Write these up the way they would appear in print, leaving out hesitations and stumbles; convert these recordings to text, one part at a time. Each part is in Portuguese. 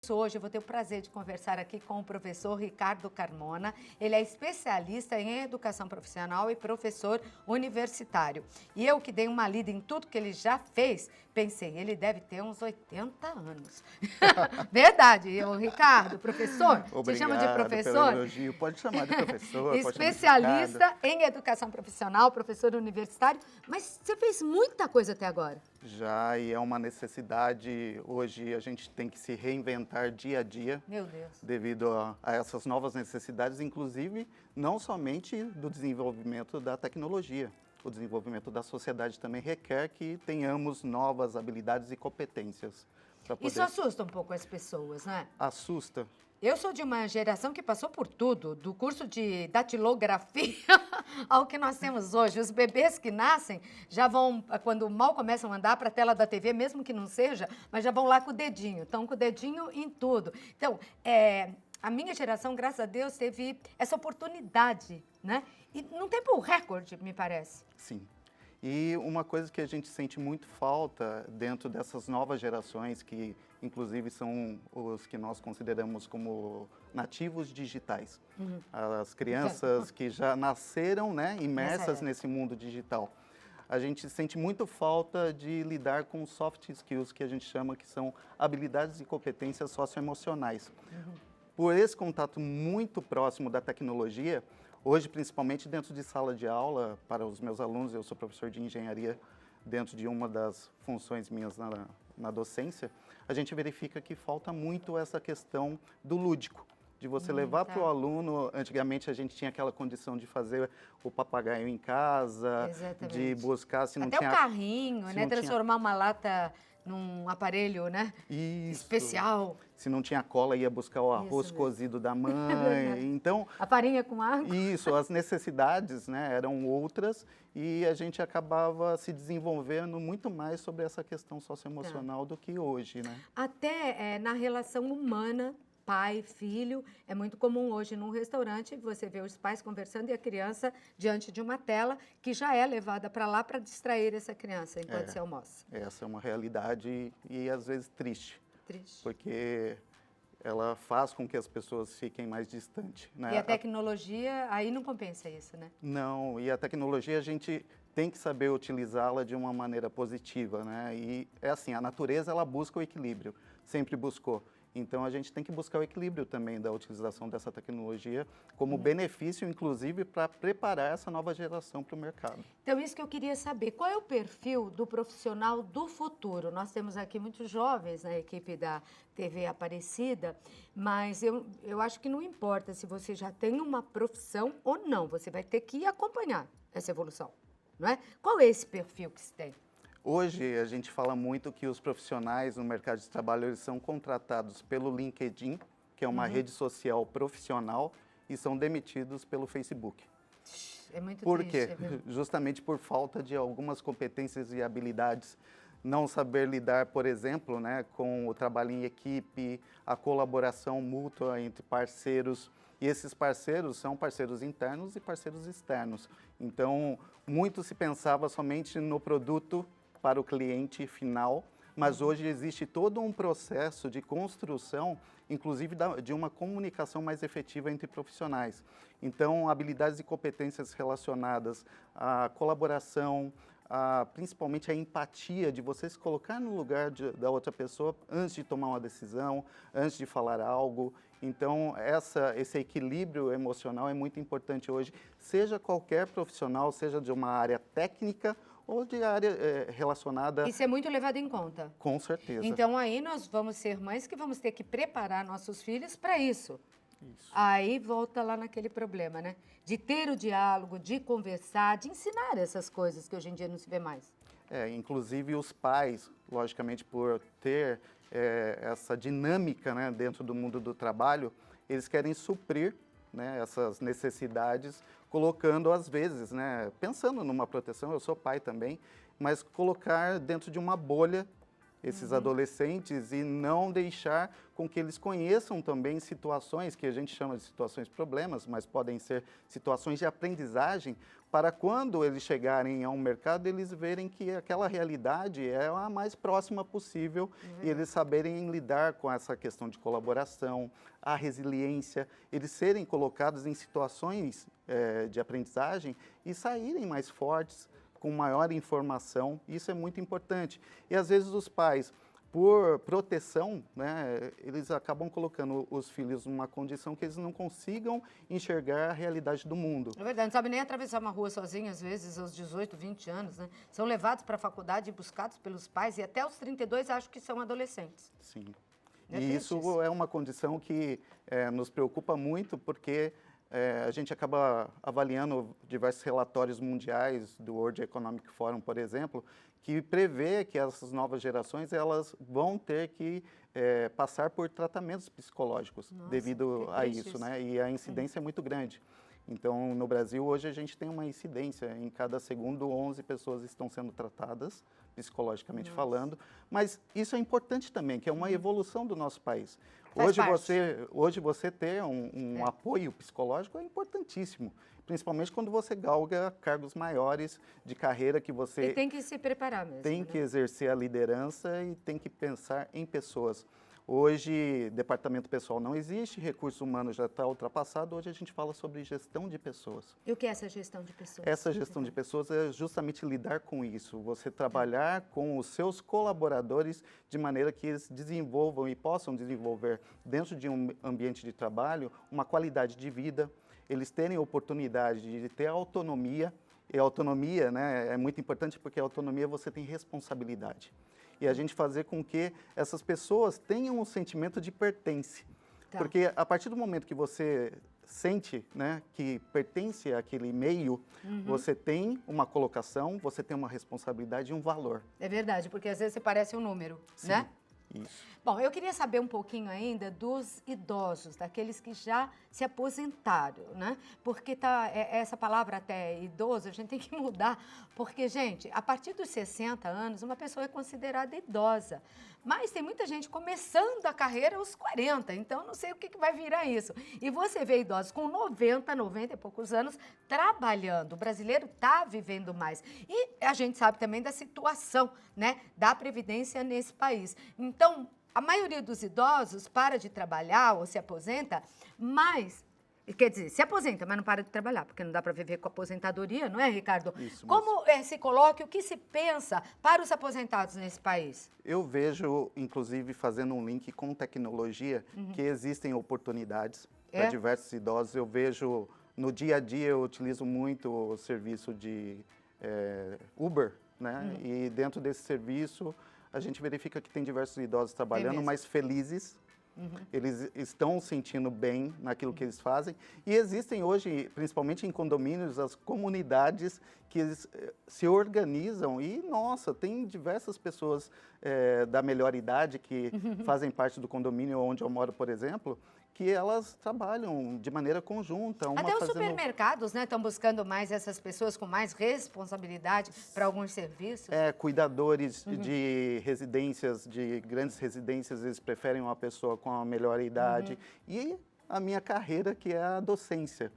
Hoje eu vou ter o prazer de conversar aqui com o professor Ricardo Carmona. Ele é especialista em educação profissional e professor universitário. E eu que dei uma lida em tudo que ele já fez, pensei, ele deve ter uns 80 anos. Verdade, o Ricardo, professor, te chama de professor? Pelo elogio. Pode chamar de professor, Especialista em educação profissional, professor universitário, mas você fez muita coisa até agora. Já, e é uma necessidade, hoje a gente tem que se reinventar dia a dia. Meu Deus. Devido a essas novas necessidades, inclusive não somente do desenvolvimento da tecnologia. O desenvolvimento da sociedade também requer que tenhamos novas habilidades e competências. Isso assusta um pouco as pessoas, né? Assusta. Eu sou de uma geração que passou por tudo, do curso de datilografia ao que nós temos hoje. Os bebês que nascem já vão, quando mal começam a andar, para a tela da TV, mesmo que não seja, mas já vão lá com o dedinho, estão com o dedinho em tudo. Então, a minha geração, graças a Deus, teve essa oportunidade, né? E num tempo recorde, me parece. Sim. E uma coisa que a gente sente muito falta dentro dessas novas gerações, que inclusive são os que nós consideramos como nativos digitais. As crianças que já nasceram, né, imersas nesse mundo digital. A gente sente muito falta de lidar com soft skills, que a gente chama que são habilidades e competências socioemocionais. Por esse contato muito próximo da tecnologia, hoje, principalmente dentro de sala de aula, para os meus alunos, eu sou professor de engenharia dentro de uma das funções minhas na docência, a gente verifica que falta muito essa questão do lúdico, de você levar para o aluno. Antigamente a gente tinha aquela condição de fazer o papagaio em casa, de buscar, se não até tinha... o carrinho, né? Transformar uma lata num aparelho, né? Isso. Especial. Se não tinha cola, ia buscar o arroz cozido da mãe. Então, a farinha com água. Isso, as necessidades, né, eram outras e a gente acabava se desenvolvendo muito mais sobre essa questão socioemocional do que hoje, né? Até na relação humana, pai, filho, é muito comum hoje num restaurante você ver os pais conversando e a criança diante de uma tela que já é levada para lá para distrair essa criança enquanto se almoça. Essa é uma realidade e às vezes triste. Triste. Porque ela faz com que as pessoas fiquem mais distantes, né? E a tecnologia, aí não compensa isso, né? Não, e a tecnologia a gente tem que saber utilizá-la de uma maneira positiva, né? E é assim, a natureza ela busca o equilíbrio, sempre buscou. Então, a gente tem que buscar o equilíbrio também da utilização dessa tecnologia como benefício, inclusive, para preparar essa nova geração para o mercado. Então, isso que eu queria saber. Qual é o perfil do profissional do futuro? Nós temos aqui muitos jovens na equipe da TV Aparecida, mas eu acho que não importa se você já tem uma profissão ou não. Você vai ter que acompanhar essa evolução, não é? Qual é esse perfil que se tem? Hoje, a gente fala muito que os profissionais no mercado de trabalho eles são contratados pelo LinkedIn, que é uma rede social profissional, e são demitidos pelo Facebook. É muito Por quê? triste, viu? Justamente por falta de algumas competências e habilidades. Não saber lidar, por exemplo, né, com o trabalho em equipe, a colaboração mútua entre parceiros. E esses parceiros são parceiros internos e parceiros externos. Então, muito se pensava somente no produto para o cliente final, mas hoje existe todo um processo de construção, inclusive de uma comunicação mais efetiva entre profissionais. Então, habilidades e competências relacionadas à colaboração, principalmente a empatia, de você se colocar no lugar da outra pessoa antes de tomar uma decisão, antes de falar algo. Então, esse equilíbrio emocional é muito importante hoje, seja qualquer profissional, seja de uma área técnica ou de área relacionada... Isso é muito levado em conta. Com certeza. Então, aí nós vamos ser mães que vamos ter que preparar nossos filhos para isso. Isso. Aí volta lá naquele problema, né? De ter o diálogo, de conversar, de ensinar essas coisas que hoje em dia não se vê mais. Inclusive os pais, logicamente por ter essa dinâmica, né, dentro do mundo do trabalho, eles querem suprir, né, essas necessidades, colocando às vezes, né, pensando numa proteção, eu sou pai também, mas colocar dentro de uma bolha esses adolescentes e não deixar com que eles conheçam também situações que a gente chama de situações problemas, mas podem ser situações de aprendizagem, para quando eles chegarem a um mercado, eles verem que aquela realidade é a mais próxima possível e eles saberem lidar com essa questão de colaboração, a resiliência, eles serem colocados em situações de aprendizagem e saírem mais fortes, com maior informação, isso é muito importante. E às vezes os pais, por proteção, né, eles acabam colocando os filhos numa condição que eles não consigam enxergar a realidade do mundo. É verdade, não sabe nem atravessar uma rua sozinho, às vezes, aos 18, 20 anos, né? São levados para a faculdade e buscados pelos pais, e até aos 32 acho que são adolescentes. Sim. É E triste isso é uma condição que nos preocupa muito, porque a gente acaba avaliando diversos relatórios mundiais do World Economic Forum, por exemplo, que prevê que essas novas gerações elas vão ter que passar por tratamentos psicológicos. Nossa, devido que a triste isso, né? E a incidência é muito grande. Então, no Brasil, hoje a gente tem uma incidência. Em cada segundo, 11 pessoas estão sendo tratadas, psicologicamente falando. Mas isso é importante também, que é uma evolução do nosso país. Faz parte. Hoje você ter um apoio psicológico é importantíssimo. Principalmente quando você galga cargos maiores de carreira que você E tem que se preparar mesmo. tem né? que exercer a liderança e tem que pensar em pessoas. Hoje, departamento pessoal não existe, recurso humano já está ultrapassado, hoje a gente fala sobre gestão de pessoas. E o que é essa gestão de pessoas? Essa gestão de pessoas é justamente lidar com isso, você trabalhar com os seus colaboradores de maneira que eles desenvolvam e possam desenvolver dentro de um ambiente de trabalho uma qualidade de vida, eles terem oportunidade de ter autonomia, e a autonomia, né, é muito importante porque a autonomia você tem responsabilidade. E a gente fazer com que essas pessoas tenham um sentimento de pertence. Tá. Porque a partir do momento que você sente, né, que pertence àquele meio, você tem uma colocação, você tem uma responsabilidade e um valor. É verdade, porque às vezes você parece um número, né? Isso. Bom, eu queria saber um pouquinho ainda dos idosos, daqueles que já se aposentaram, né? Porque essa palavra até idoso, a gente tem que mudar, porque, gente, a partir dos 60 anos, uma pessoa é considerada idosa. Mas tem muita gente começando a carreira aos 40, então não sei o que vai virar isso. E você vê idosos com 90 e poucos anos trabalhando. O brasileiro está vivendo mais. E a gente sabe também da situação, né, da Previdência nesse país. Então, a maioria dos idosos para de trabalhar ou se aposenta, mas, quer dizer, se aposenta, mas não para de trabalhar, porque não dá para viver com aposentadoria, não é, Ricardo? Isso mesmo. Como se coloca, o que se pensa para os aposentados nesse país? Eu vejo, inclusive, fazendo um link com tecnologia, que existem oportunidades para diversos idosos. Eu vejo, no dia a dia, eu utilizo muito o serviço de Uber, né? E dentro desse serviço, a gente verifica que tem diversos idosos trabalhando, mais felizes. Eles estão sentindo bem naquilo que eles fazem. E existem hoje, principalmente em condomínios, as comunidades que eles se organizam. E, nossa, tem diversas pessoas da melhor idade que fazem parte do condomínio onde eu moro, por exemplo, que elas trabalham de maneira conjunta. Até os supermercados, né, estão buscando mais essas pessoas com mais responsabilidade para alguns serviços. Cuidadores de residências, de grandes residências, eles preferem uma pessoa com a melhor idade. E a minha carreira, que é a docência.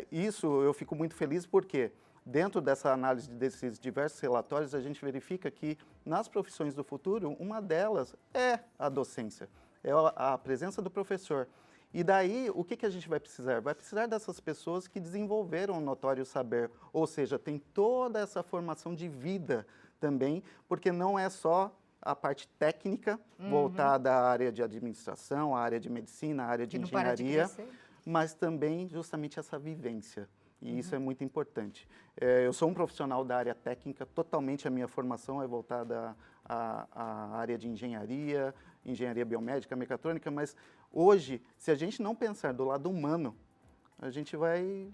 Isso eu fico muito feliz porque, dentro dessa análise desses diversos relatórios, a gente verifica que, nas profissões do futuro, uma delas é a docência. É a presença do professor. E daí, o que a gente vai precisar? Vai precisar dessas pessoas que desenvolveram o notório saber, ou seja, tem toda essa formação de vida também, porque não é só a parte técnica voltada à área de administração, à área de medicina, à área de engenharia, mas também justamente essa vivência. E isso é muito importante. Eu sou um profissional da área técnica, totalmente a minha formação é voltada à área de engenharia biomédica, mecatrônica, mas hoje, se a gente não pensar do lado humano, a gente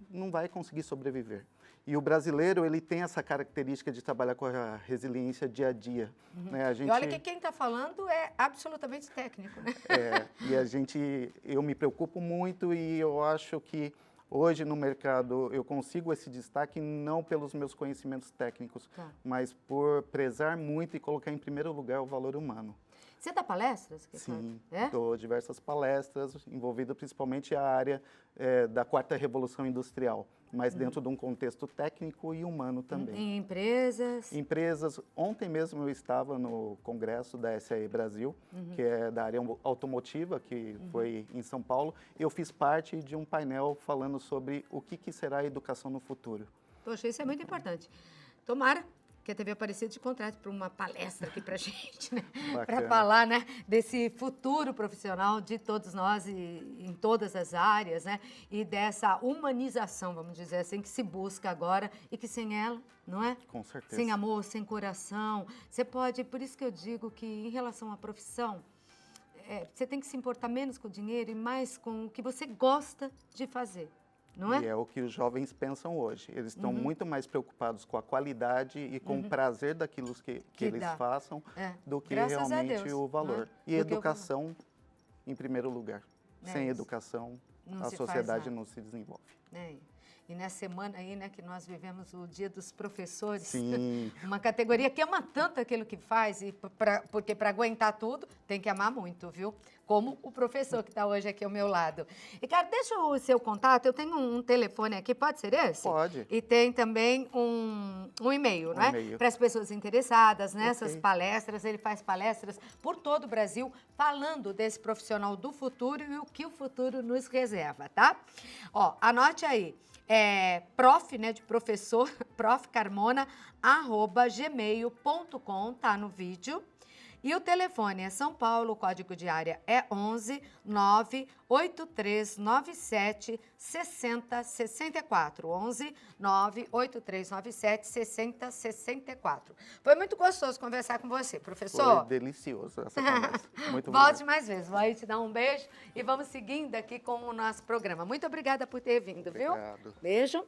não vai conseguir sobreviver. E o brasileiro, ele tem essa característica de trabalhar com a resiliência dia a dia. Né? E olha que quem está falando é absolutamente técnico, né? Eu me preocupo muito e eu acho que Hoje no mercado eu consigo esse destaque não pelos meus conhecimentos técnicos, Tá. mas por prezar muito e colocar em primeiro lugar o valor humano. Você dá palestras, Ricardo? Sim, É? dou diversas palestras, envolvido principalmente a área da quarta revolução industrial, mas dentro de um contexto técnico e humano também. Em empresas? Empresas, ontem mesmo eu estava no congresso da SAE Brasil, que é da área automotiva, que foi em São Paulo. Eu fiz parte de um painel falando sobre o que será a educação no futuro. Poxa, isso é muito importante. Tomara que a TV Aparecida te contrate para uma palestra aqui para gente, né? Para Bacana. falar, né, desse futuro profissional de todos nós e em todas as áreas, né? E dessa humanização, vamos dizer assim, que se busca agora e que sem ela, não é? Com certeza. Sem amor, sem coração. Você pode, por isso que eu digo que em relação à profissão, você tem que se importar menos com o dinheiro e mais com o que você gosta de fazer. Não é? E é o que os jovens pensam hoje. Eles estão muito mais preocupados com a qualidade e com o prazer daquilo que eles dá. faço do que Graças a realmente Deus, o valor. né? E Do que o educação em primeiro lugar. É Sem isso. educação, Não a se faz sociedade nada. não se desenvolve. E nessa semana aí, né, que nós vivemos o Dia dos Professores, Sim. uma categoria que ama tanto aquilo que faz, porque para aguentar tudo tem que amar muito, viu? Como o professor que está hoje aqui ao meu lado. Ricardo, deixa o seu contato, eu tenho um telefone aqui, pode ser esse? Pode. E tem também um e-mail, não é? e-mail. Para as pessoas interessadas nessas Ok. palestras, ele faz palestras por todo o Brasil, falando desse profissional do futuro e o que o futuro nos reserva, tá? Ó, anote aí. Prof, né, de professor, profcarmona@gmail.com, tá no vídeo. E o telefone é São Paulo, o código de área é 11 98397 6064. 11 98397 6064. Foi muito gostoso conversar com você, professor. Foi delicioso essa conversa. Muito Volte obrigado. mais vezes. Vou aí te dar um beijo e vamos seguindo aqui com o nosso programa. Muito obrigada por ter vindo, viu? Obrigado. Beijo.